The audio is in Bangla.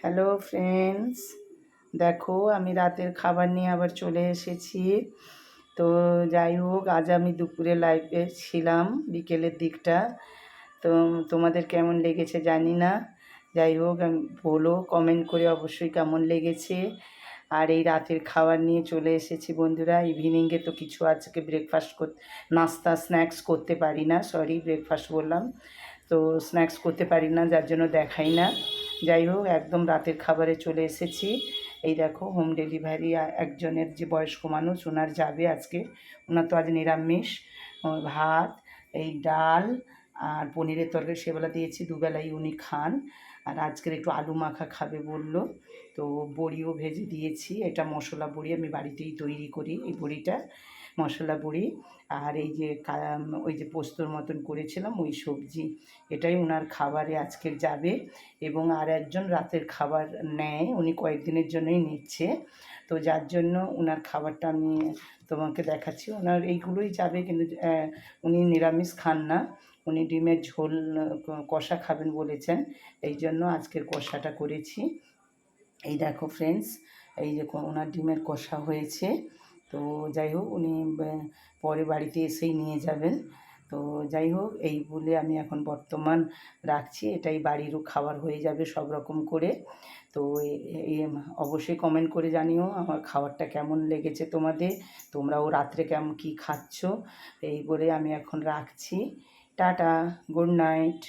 হ্যালো ফ্রেন্ডস, দেখো আমি রাতের খাবার নিয়ে আবার চলে এসেছি। তো যাই হোক, আজ আমি দুপুরে লাইভে ছিলাম বিকেলের দিকটা। তো তোমাদের কেমন লেগেছে জানি না। যাই হোক, বলো কমেন্ট করে অবশ্যই কেমন লেগেছে। আর এই রাতের খাবার নিয়ে চলে এসেছি বন্ধুরা। ইভিনিংয়ে তো কিছু আজকে নাস্তা স্ন্যাক্স করতে পারি না, সরি ব্রেকফাস্ট বললাম। তো স্ন্যাক্স করতে পারি না, যার জন্য দেখাই না। যাই হোক, একদম রাতের খাবারে চলে এসেছি। এই দেখো, হোম ডেলিভারি একজনের, যে বয়স্ক মানুষ, ওনার যাবে আজকে। ওনার তো আজ নিরামিষ। ভাত, এই ডাল আর পনিরের তরকারি সেবেলা দিয়েছি, দুবেলাই উনি খান। আর আজকের একটু আলু মাখা খাবে বলল। তো বড়িও ভেজে দিয়েছি। এটা মশলা বড়ি, আমি বাড়িতেই তৈরি করি এই বড়িটা, মশলা বড়ি। আর এই যে ওই যে পোস্তর মতন করেছিলাম ওই সবজি, এটাই ওনার খাবারে আজকের যাবে। এবং আর একজন রাতের খাবার নেয়, উনি কয়েকদিনের জন্যই নিচ্ছে। তো যার জন্য ওনার খাবারটা আমি তোমাকে দেখাচ্ছি। ওনার এইগুলোই যাবে, কিন্তু উনি নিরামিষ খান না। উনি ডিমের ঝোল কষা খাবেন বলেছেন, এই জন্য আজকের কষাটা করেছি। এই দেখো ফ্রেন্ডস, এই যে ওনার ডিমের কষা হয়েছে। তো যাই হোক, উনি পরে বাড়িতে এসেই নিয়ে যাবেন। তো যাই হোক, এই বলে আমি এখন বর্তমান রাখছি। এটাই বাড়িরও খাবার হয়ে যাবে সব রকম করে। তো অবশ্যই কমেন্ট করে জানিও আমার খাবারটা কেমন লেগেছে তোমাদের। তোমরাও রাত্রে কেমন কী খাচ্ছ। এই বলে আমি এখন রাখছি। Tata, good night.